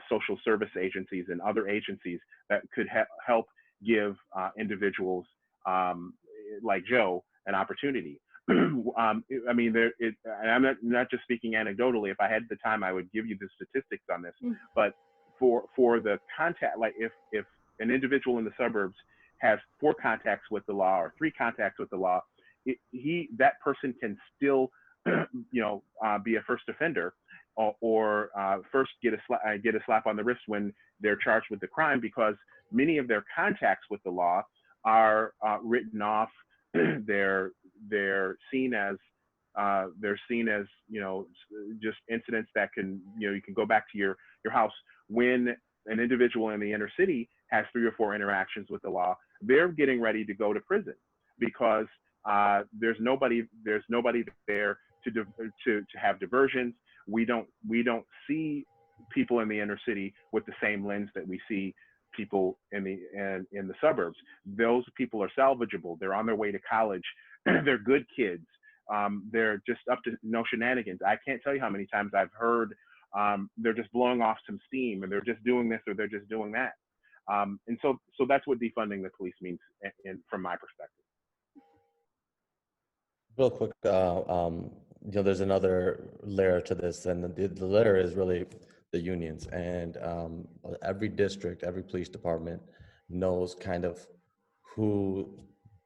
social service agencies and other agencies that could help give individuals like Joe an opportunity. I mean, and I'm not just speaking anecdotally. If I had the time, I would give you the statistics on this. But for the contact, like if an individual in the suburbs has 4 contacts with the law or 3 contacts with the law, that person can still, be a first offender, or first get a slap on the wrist when they're charged with the crime, because many of their contacts with the law are written off. They're seen as just incidents that can, you can go back to your house. When an individual in the inner city has 3 or 4 interactions with the law, they're getting ready to go to prison because there's nobody there to have diversions. We don't see people in the inner city with the same lens that we see people in the suburbs. Those people are salvageable. They're on their way to college. They're good kids. They're just up to no shenanigans. I can't tell you how many times I've heard they're just blowing off some steam, and they're just doing this or they're just doing that. And so that's what defunding the police means from my perspective. Real quick, there's another layer to this, and the layer is really the unions. And every district, every police department knows kind of who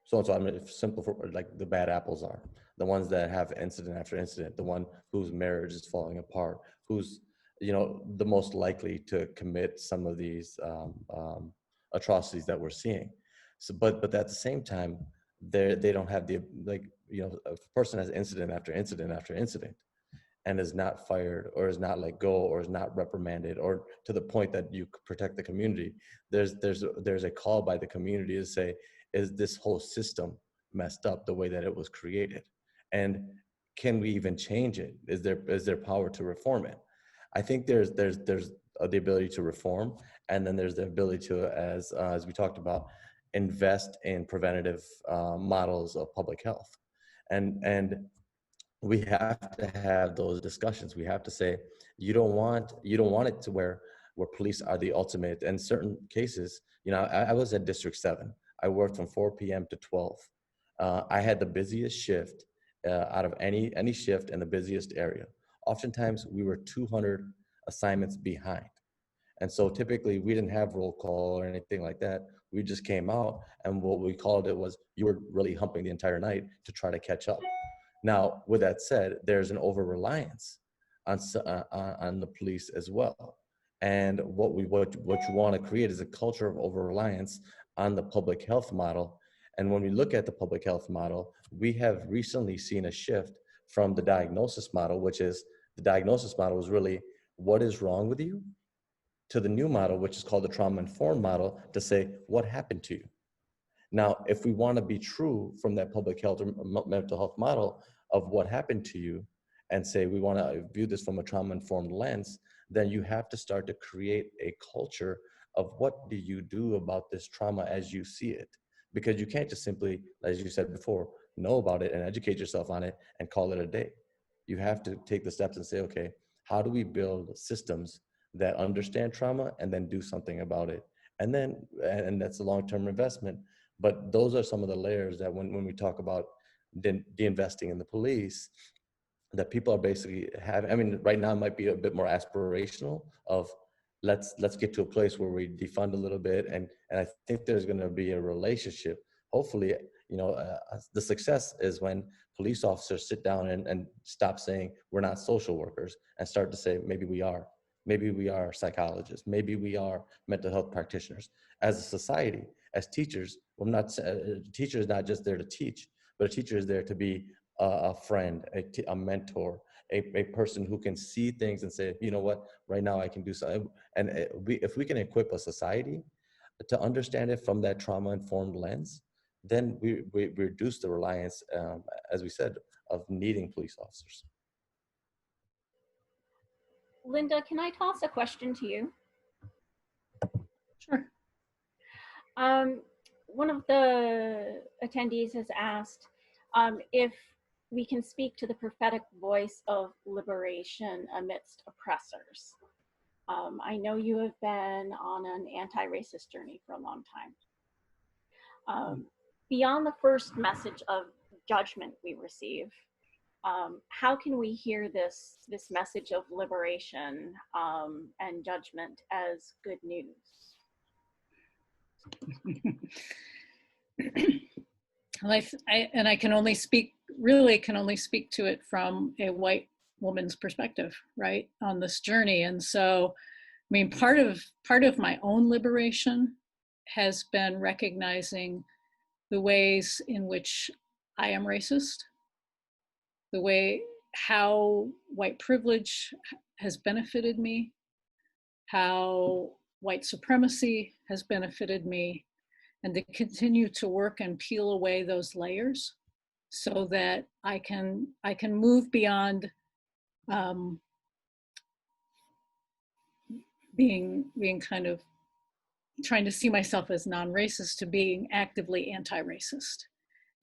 so-and-so, I mean, if simple for like the bad apples are, the ones that have incident after incident, the one whose marriage is falling apart, who's, the most likely to commit some of these atrocities that we're seeing. So, but at the same time, they don't have the, a person has incident after incident after incident and is not fired or is not let go or is not reprimanded, or to the point that you protect the community. There's a call by the community to say, is this whole system messed up the way that it was created? And can we even change it? Is there power to reform it? I think there's the ability to reform, and then there's the ability to, as we talked about, invest in preventative models of public health. And we have to have those discussions. We have to say, you don't want it to where police are the ultimate. In certain cases, I was at District 7. I worked from 4 p.m. to 12. I had the busiest shift out of any shift in the busiest area. Oftentimes, we were 200 assignments behind. And so typically, we didn't have roll call or anything like that. We just came out, and what we called it was, you were really humping the entire night to try to catch up. Now, with that said, there's an over-reliance on the police as well. And what you want to create is a culture of over-reliance on the public health model. And when we look at the public health model, we have recently seen a shift from the diagnosis model, which is, the diagnosis model is really, what is wrong with you? To the new model, which is called the trauma-informed model, to say, what happened to you? Now, if we want to be true from that public health or mental health model of what happened to you, and say we want to view this from a trauma-informed lens, then you have to start to create a culture of what do you do about this trauma as you see it. because you can't just simply, as you said before, know about it and educate yourself on it and call it a day. You have to take the steps and say, okay, how do we build systems that understand trauma and then do something about it? And then, and that's a long-term investment. But those are some of the layers that when we talk about de-investing in the police, that people are basically having. I mean, right now it might be a bit more aspirational of let's get to a place where we defund a little bit, and I think there's going to be a relationship. Hopefully, the success is when police officers sit down and stop saying we're not social workers and start to say maybe we are. Maybe we are psychologists. Maybe we are mental health practitioners. As a society, as teachers, we're not. A teacher is not just there to teach, but a teacher is there to be a friend, a mentor, a person who can see things and say, you know what, right now I can do something. And if we can equip a society to understand it from that trauma-informed lens, then we reduce the reliance, as we said, of needing police officers. Linda, can I toss a question to you? Sure. One of the attendees has asked if we can speak to the prophetic voice of liberation amidst oppressors. I know you have been on an anti-racist journey for a long time. Beyond the first message of judgment we receive, how can we hear this message of liberation and judgment as good news? I can only speak to it from a white woman's perspective, right, on this journey. And so, I mean, part of my own liberation has been recognizing the ways in which I am racist, how white privilege has benefited me, how white supremacy has benefited me, and to continue to work and peel away those layers so that I can move beyond being kind of trying to see myself as non-racist to being actively anti-racist,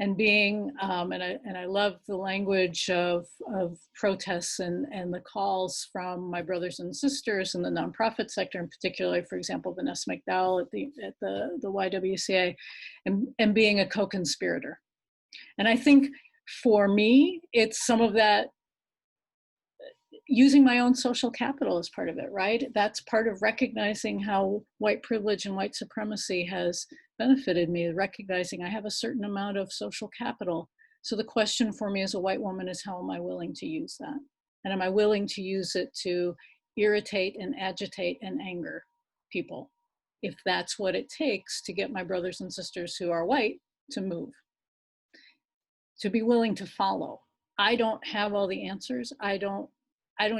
and being and I love the language of protests and the calls from my brothers and sisters in the nonprofit sector, in particular, for example, Vanessa McDowell at the YWCA, and being a co-conspirator. And I think for me, it's some of that using my own social capital as part of it, right? That's part of recognizing how white privilege and white supremacy has benefited me, recognizing I have a certain amount of social capital. So the question for me as a white woman is, how am I willing to use that? And am I willing to use it to irritate and agitate and anger people, if that's what it takes to get my brothers and sisters who are white to move, to be willing to follow? I don't have all the answers. I don't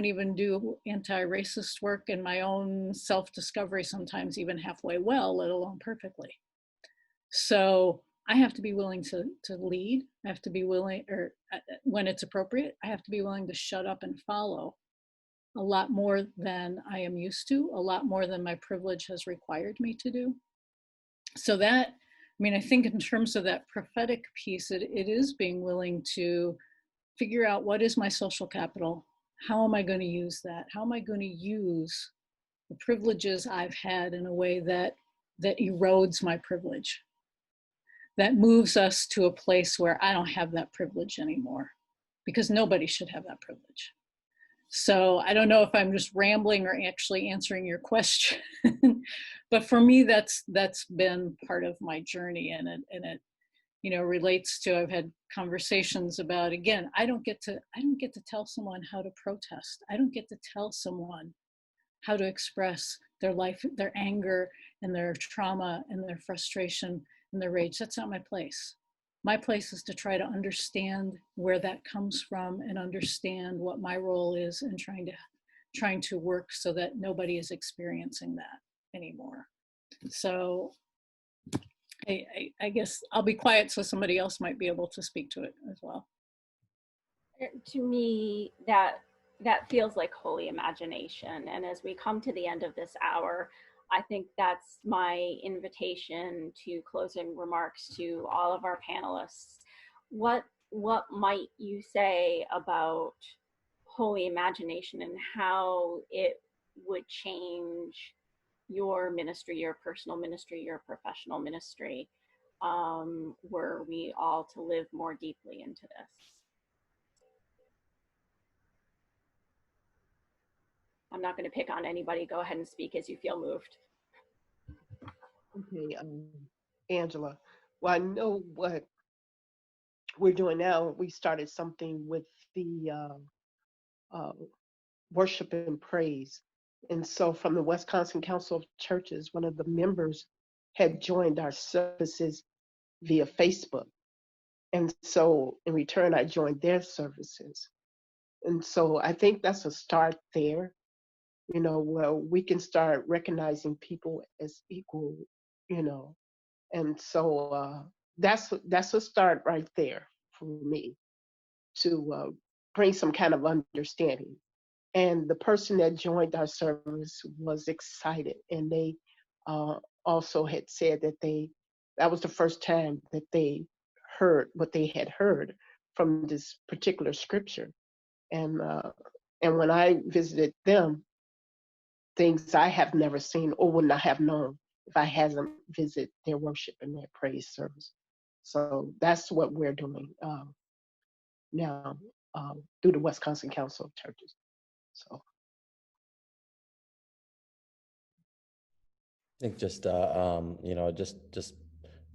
even do anti-racist work in my own self-discovery sometimes even halfway well, let alone perfectly. So I have to be willing to lead. I have to be willing, or when it's appropriate, I have to be willing to shut up and follow a lot more than I am used to, a lot more than my privilege has required me to do. So that, I mean, I think in terms of that prophetic piece, it is being willing to figure out what is my social capital. How am I going to use that? How am I going to use the privileges I've had in a way that erodes my privilege, that moves us to a place where I don't have that privilege anymore, because nobody should have that privilege. So I don't know if I'm just rambling or actually answering your question, but for me, that's been part of my journey, and it relates to, I've had conversations about, again, I don't get to tell someone how to protest. I don't get to tell someone how to express their life, their anger and their trauma and their frustration and their rage. That's not my place. My place is to try to understand where that comes from and understand what my role is in trying to work so that nobody is experiencing that anymore. So I guess I'll be quiet so somebody else might be able to speak to it as well. To me, that feels like holy imagination. And as we come to the end of this hour, I think that's my invitation to closing remarks to all of our panelists. What might you say about holy imagination and how it would change your ministry, your personal ministry, your professional ministry, were we all to live more deeply into this? I'm not going to pick on anybody. Go ahead and speak as you feel moved. Okay, Angela. Well, I know what we're doing now. We started something with the uh, worship and praise. And so from the Wisconsin Council of Churches, one of the members had joined our services via Facebook. And so in return, I joined their services. And so I think that's a start there, where we can start recognizing people as equal, you know. And so that's a start right there for me to bring some kind of understanding. And the person that joined our service was excited, and they also had said that was the first time that they heard what they had heard from this particular scripture. And when I visited them, things I have never seen or would not have known if I hadn't visited their worship and their praise service. So that's what we're doing now through the Wisconsin Council of Churches. So. I think just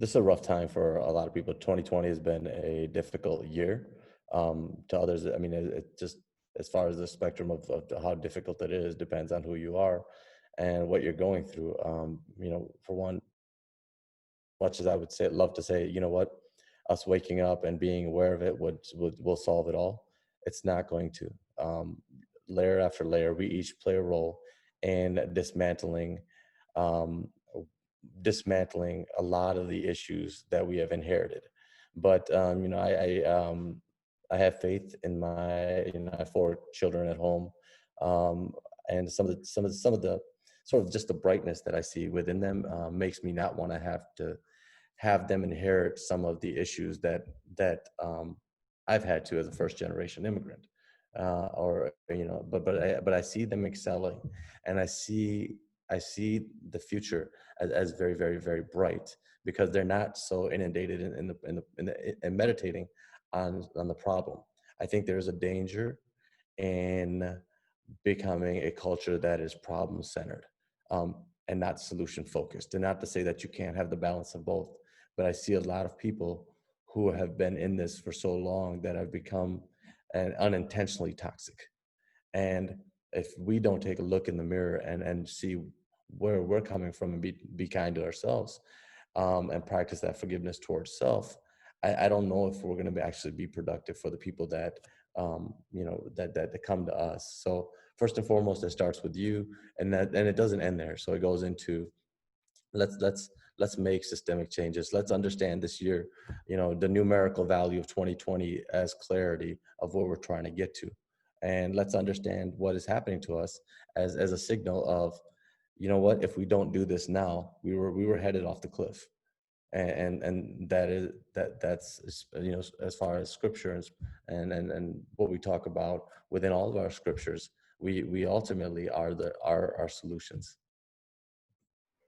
this is a rough time for a lot of people. 2020 has been a difficult year. To others, I mean, it just, as far as the spectrum of how difficult it is, depends on who you are and what you're going through. For one, much as I would love to say, you know what, us waking up and being aware of it will solve it all. It's not going to. Layer after layer, we each play a role in um, dismantling a lot of the issues that we have inherited. But I have faith in I have 4 children at home, and some of the sort of just the brightness that I see within them makes me not want to have them inherit some of the issues that I've had to as a first generation immigrant. But I see them excelling, and I see the future as very, very, very bright, because they're not so inundated in meditating on the problem. I think there's a danger in becoming a culture that is problem centered, and not solution focused. And not to say that you can't have the balance of both, but I see a lot of people who have been in this for so long that have become unintentionally toxic. And if we don't take a look in the mirror and see where we're coming from and be kind to ourselves, and practice that forgiveness towards self, I don't know if we're going to actually be productive for the people that that come to us. So first and foremost, it starts with you, and it doesn't end there. So it goes into let's make systemic changes. Let's understand this year, the numerical value of 2020 as clarity of what we're trying to get to. And let's understand what is happening to us as a signal of, you know what, if we don't do this now, we were headed off the cliff. And that's as far as scriptures and what we talk about within all of our scriptures, we ultimately are our solutions.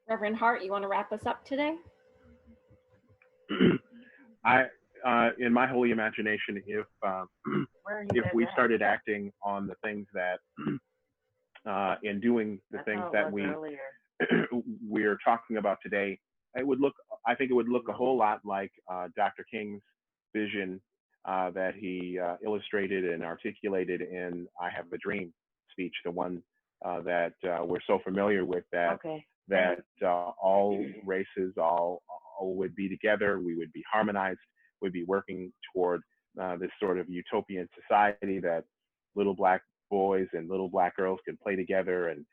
Reverend Hart, you want to wrap us up today? In my holy imagination, if we started acting on the things that, and doing the things that we're talking about today, I think it would look a whole lot like Dr. King's vision that he illustrated and articulated in "I Have a Dream" speech, the one that we're so familiar with, that all races all would be together, we would be harmonized, we'd be working toward this sort of utopian society that little black boys and little black girls can play together, and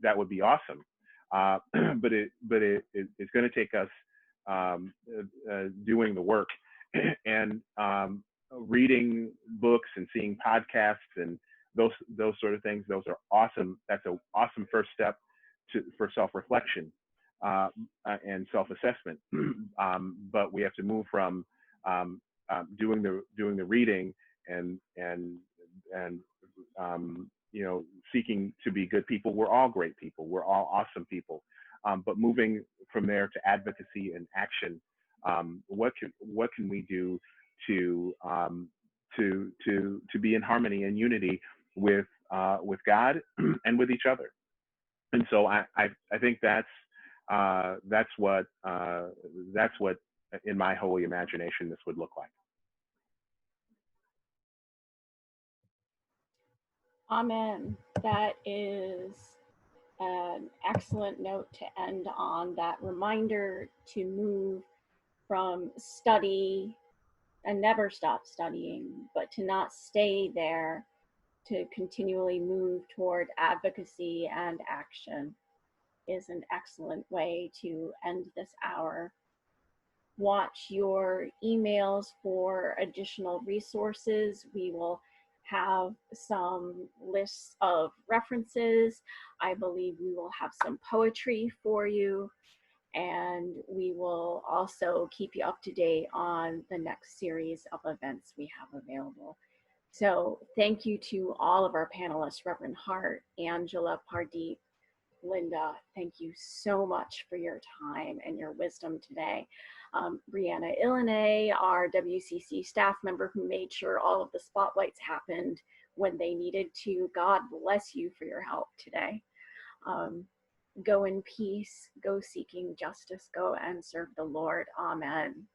that would be awesome. But it's going to take us doing the work and reading books and seeing podcasts and those sort of things. Those are awesome. That's an awesome first step. for self-reflection and self-assessment. But we have to move from doing the reading and seeking to be good people. We're all great people. We're all awesome people. But moving from there to advocacy and action, what can we do to be in harmony and unity with God and with each other? And so I think that's what in my holy imagination this would look like. Amen. That is an excellent note to end on, that reminder to move from study and never stop studying, but to not stay there, to continually move toward advocacy and action is an excellent way to end this hour. Watch your emails for additional resources. We will have some lists of references. I believe we will have some poetry for you, and we will also keep you up to date on the next series of events we have available. So thank you to all of our panelists, Reverend Hart, Angela, Pardeep, Linda. Thank you so much for your time and your wisdom today. Brianna Illiné, our WCC staff member who made sure all of the spotlights happened when they needed to. God bless you for your help today. Go in peace, go seeking justice, go and serve the Lord. Amen.